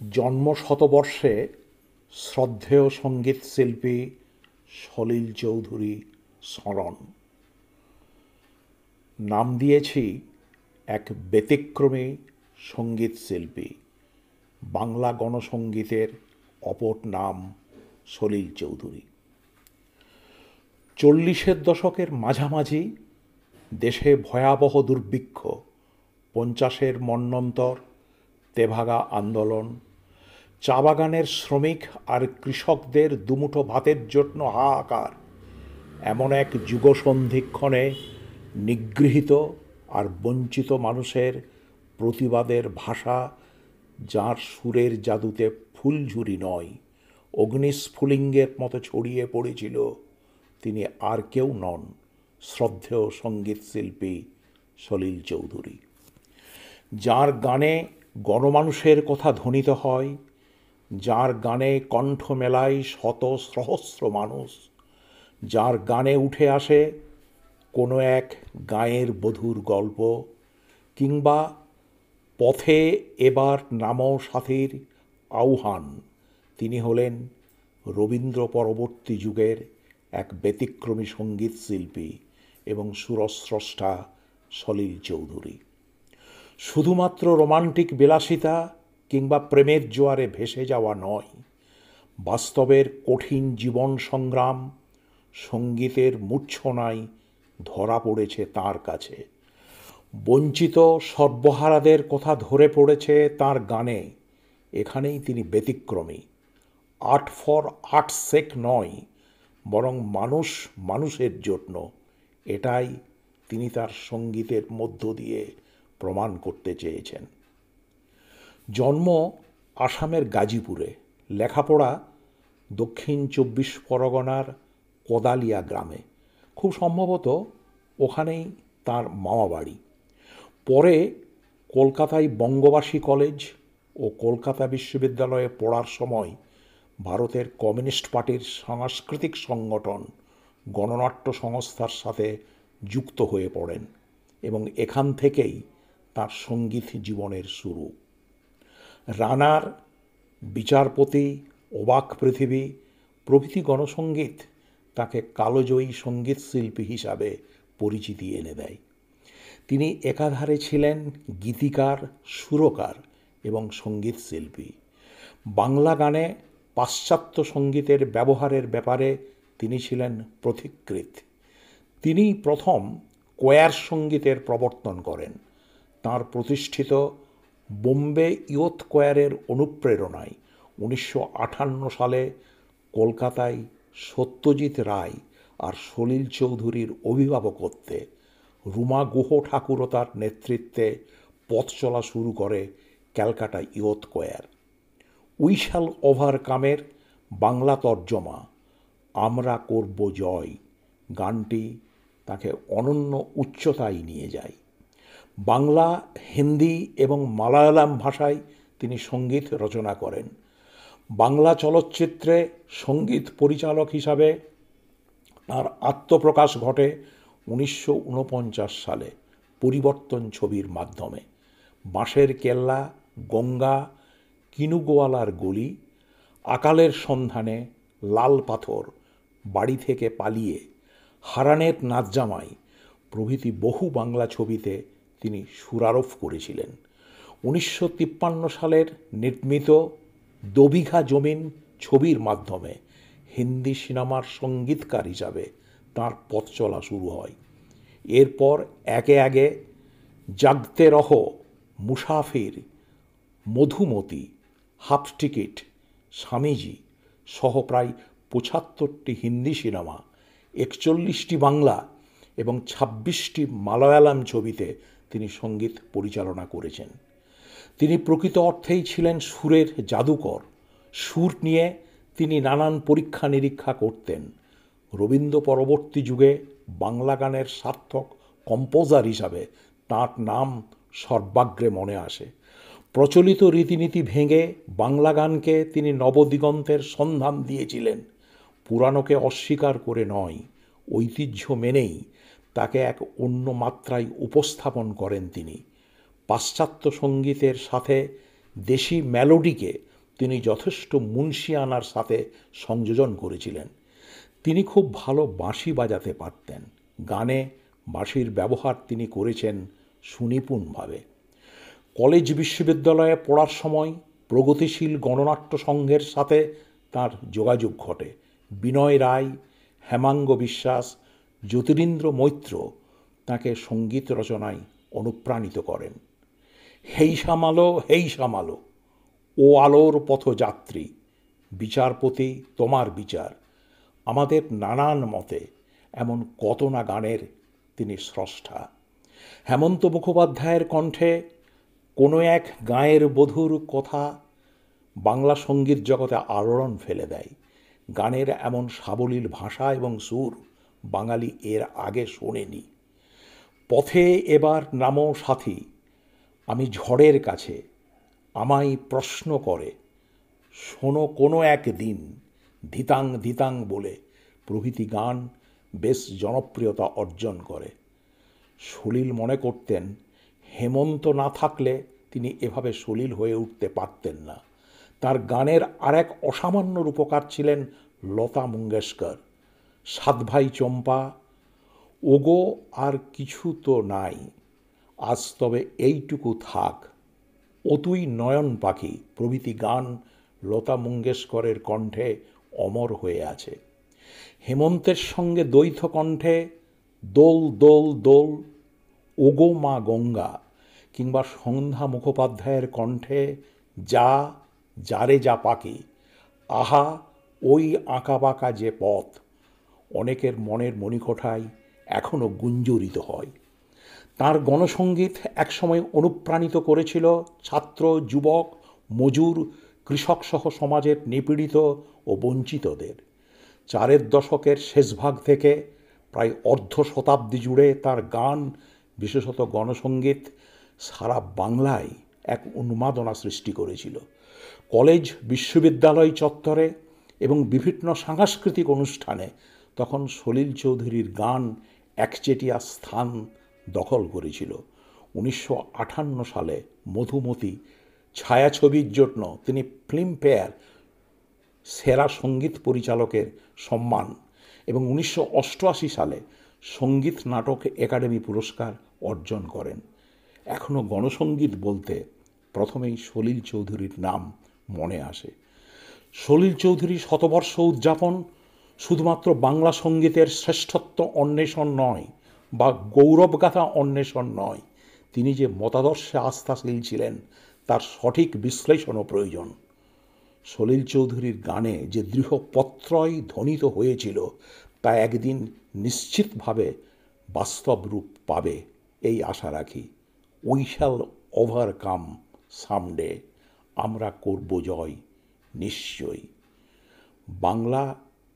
জন্মশতবর্ষে শ্রদ্ধেয় সঙ্গীত শিল্পী সলিল চৌধুরী স্মরণ নাম দিয়েছি এক ব্যতিক্রমী সঙ্গীত শিল্পী। বাংলা গণসঙ্গীতের অপর নাম সলিল চৌধুরী। 40-এর দশকের মাঝামাঝি দেশে ভয়াবহ দুর্ভিক্ষ, 50-এর মন্বন্তর, তেভাগা আন্দোলন, চা বাগানের শ্রমিক আর কৃষকদের দুমুঠো ভাতের জন্য হাহাকার, এমন এক যুগসন্ধিক্ষণে নিগৃহীত আর বঞ্চিত মানুষের প্রতিবাদের ভাষা, যার সুরের জাদুতে ফুলঝুরি নয়, অগ্নিস্ফুলিঙ্গের মতো ছড়িয়ে পড়েছিল, তিনি আর কেউ নন, শ্রদ্ধেয় সঙ্গীত শিল্পী সলিল চৌধুরী। যার গানে গণমানুষের কথা ধ্বনিত হয়, যার গানে কণ্ঠ মেলায় শত সহস্র মানুষ, যার গানে উঠে আসে কোনো এক গাঁয়ের বধূর গল্প, কিংবা পথে এবার নামও সাথীর আহ্বান, তিনি হলেন রবীন্দ্র পরবর্তী যুগের এক ব্যতিক্রমী সঙ্গীত শিল্পী এবং সুরস্রষ্টা সলিল চৌধুরী। শুধুমাত্র রোমান্টিক বিলাসিতা কিংবা প্রেমের জোয়ারে ভেসে যাওয়া নয়, বাস্তবের কঠিন জীবন সংগ্রাম সঙ্গীতের মূর্ছনায় ধরা পড়েছে তার কাছে। বঞ্চিত সর্বহারাদের কথা ধরে পড়েছে তার গানে। এখানেই তিনি ব্যতিক্রমী। আর্ট ফর আর্টস সেক নয়, বরং মানুষ মানুষের জন্য, এটাই তিনি তার সঙ্গীতের মধ্য দিয়ে প্রমাণ করতে চেয়েছেন। জন্ম আসামের গাজীপুরে, লেখাপড়া দক্ষিণ 24 পরগনার কোদালিয়া গ্রামে। খুব সম্ভবত ওখানেই তার মামাবাড়ি। পরে কলকাতায় বঙ্গবাসী কলেজ ও কলকাতা বিশ্ববিদ্যালয়ে পড়ার সময় ভারতের কমিউনিস্ট পার্টির সাংস্কৃতিক সংগঠন গণনাট্য সংস্থার সাথে যুক্ত হয়ে পড়েন এবং এখান থেকেই তার সঙ্গীত জীবনের শুরু। রানার, বিচারপতি, অবাক পৃথিবী প্রভৃতি গণসঙ্গীত তাকে কালজয়ী সঙ্গীত শিল্পী হিসাবে পরিচিতি এনে দেয়। তিনি একাধারে ছিলেন গীতিকার, সুরকার এবং সঙ্গীত শিল্পী। বাংলা গানে পাশ্চাত্য সঙ্গীতের ব্যবহারের ব্যাপারে তিনি ছিলেন পথিকৃৎ। তিনি প্রথম কোয়ার সঙ্গীতের প্রবর্তন করেন। তাঁর প্রতিষ্ঠিত বোম্বে ইয়ুথ কোয়ারের অনুপ্রেরণায় 1958 সালে কলকাতায় সত্যজিৎ রায় আর সলিল চৌধুরীর অভিভাবকত্বে রুমা গুহ ঠাকুরতার নেতৃত্বে পথ চলা শুরু করে Calcutta youth choir. We shall ওভারকামের বাংলা তর্জমা আমরা করব জয় গানটি তাকে অনন্য উচ্চতায় নিয়ে যায়। বাংলা, হিন্দি এবং মালায়ালাম ভাষায় তিনি সঙ্গীত রচনা করেন। বাংলা চলচ্চিত্রে সঙ্গীত পরিচালক হিসাবে তার আত্মপ্রকাশ ঘটে 1949 সালে পরিবর্তন ছবির মাধ্যমে। বাঁশের কেল্লা, গঙ্গা, কিনুগোয়ালার গলি, আকালের সন্ধানে, লাল পাথর, বাড়ি থেকে পালিয়ে, হারানের নাচজামাই প্রভৃতি বহু বাংলা ছবিতে তিনি সুরারোপ করেছিলেন। 1953 সালের নির্মিত দোবিঘা জমিন ছবির মাধ্যমে হিন্দি সিনেমার সঙ্গীতকার হিসাবে তাঁর পথ চলা শুরু হয়। এরপর একে একে জাগতে রহো, মুসাফির, মধুমতি, হাফ টিকিট, স্বামীজি সহ প্রায় 75টি হিন্দি সিনেমা, 41টি বাংলা এবং 26টি মালয়ালাম ছবিতে তিনি সঙ্গীত পরিচালনা করেছেন। তিনি প্রকৃত অর্থেই ছিলেন সুরের জাদুকর। সুর নিয়ে তিনি নানান পরীক্ষা নিরীক্ষা করতেন। রবীন্দ্র পরবর্তী যুগে বাংলা গানের সার্থক কম্পোজার হিসাবে তাঁর নাম সর্বাগ্রে মনে আসে। প্রচলিত রীতিনীতি ভেঙে বাংলা গানকে তিনি নবদিগন্তের সন্ধান দিয়েছিলেন। পুরাণকে অস্বীকার করে নয়, ঐতিহ্য মেনেই তাকে এক অন্য মাত্রায় উপস্থাপন করেন তিনি। পাশ্চাত্য সঙ্গীতের সাথে দেশি মেলোডিকে তিনি যথেষ্ট মুন্সিয়ানার সাথে সংযোজন করেছিলেন। তিনি খুব ভালো বাঁশি বাজাতে পারতেন। গানে বাঁশির ব্যবহার তিনি করেছেন সুনিপুণভাবে। কলেজ বিশ্ববিদ্যালয়ে পড়ার সময় প্রগতিশীল গণনাট্য সংঘের সাথে তার যোগাযোগ ঘটে। বিনয় রায়, হেমাঙ্গ বিশ্বাস, জ্যোতিরিন্দ্র মৈত্র তাকে সঙ্গীত রচনায় অনুপ্রাণিত করেন। হেই সামালো, হেই সামালো, ও আলোর পথযাত্রী, বিচারপতি তোমার বিচার, আমাদের নানান মতে, এমন কত না গানের তিনি স্রষ্টা। হেমন্ত মুখোপাধ্যায়ের কণ্ঠে কোনো এক গাঁয়ের বধূর কথা বাংলা সঙ্গীত জগতে আলোড়ন ফেলে দেয়। গানের এমন সাবলীল ভাষা এবং সুর বাঙালি এর আগে শোনেনি। পথে এবার নামো সাথী, আমি ঝড়ের কাছে, আমায় প্রশ্ন করে, শোনো কোনো এক দিন, ধিতাং ধিতাং বলে প্রভৃতি গান বেশ জনপ্রিয়তা অর্জন করে। সলিল মনে করতেন হেমন্ত না থাকলে তিনি এভাবে সলিল হয়ে উঠতে পারতেন না। তার গানের আরেক অসামান্য রূপকার ছিলেন লতা মঙ্গেশকর। সাত ভাই চম্পা, ওগো আর কিছু তো নাই, আজ তবে এইটুকু থাক, ও তুই নয়ন পাখি প্রভৃতি গান লতা মঙ্গেশকরের কণ্ঠে অমর হয়ে আছে। হেমন্তের সঙ্গে দ্বৈত কণ্ঠে দোল দোল দোল, ওগো মা গঙ্গা, কিংবা সন্ধ্যা মুখোপাধ্যায়ের কণ্ঠে যা যারে যা পাখি, আহা ওই আঁকাবাঁকা যে পথ, অনেকের মনের মণিকোঠায় এখনও গুঞ্জরিত হয়। তার গণসঙ্গীত একসময় অনুপ্রাণিত করেছিল ছাত্র, যুবক, মজুর, কৃষকসহ সমাজের নিপীড়িত ও বঞ্চিতদের। চারের দশকের শেষভাগ থেকে প্রায় অর্ধ শতাব্দী জুড়ে তার গান, বিশেষত গণসঙ্গীত, সারা বাংলায় এক উন্মাদনা সৃষ্টি করেছিল। কলেজ বিশ্ববিদ্যালয় চত্বরে এবং বিভিন্ন সাংস্কৃতিক অনুষ্ঠানে তখন সলিল চৌধুরীর গান একচেটিয়া স্থান দখল করেছিল। 1958 সালে মধুমতি ছায়াছবির জন্য তিনি ফিল্মফেয়ার সেরা সঙ্গীত পরিচালকের সম্মান এবং 1988 সালে সঙ্গীত নাটক একাডেমি পুরস্কার অর্জন করেন। এখনও গণসঙ্গীত বলতে প্রথমেই সলিল চৌধুরীর নাম মনে আসে। সলিল চৌধুরী শতবর্ষ উদযাপন শুধুমাত্র বাংলা সঙ্গীতের শ্রেষ্ঠত্ব অন্বেষণ নয় বা গৌরবগাথা অন্বেষণ নয়, তিনি যে মতাদর্শে আস্থাশীল ছিলেন তার সঠিক বিশ্লেষণও প্রয়োজন। সলিল চৌধুরীর গানে যে দৃঢ় প্রত্যয় ধ্বনিত হয়েছিল তা একদিন নিশ্চিতভাবে বাস্তব রূপ পাবে এই আশা রাখি। উই শ্যাল ওভারকাম সামডে, আমরা করব জয় নিশ্চয়ই। বাংলা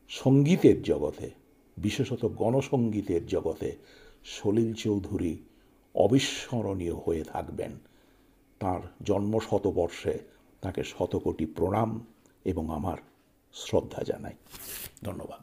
সঙ্গীতের জগতে, বিশেষত গণসঙ্গীতের জগতে সলিল চৌধুরী অবিস্মরণীয় হয়ে থাকবেন। তাঁর জন্মশতবর্ষে তাকে শতকোটি প্রণাম এবং আমার শ্রদ্ধা জানাই। ধন্যবাদ।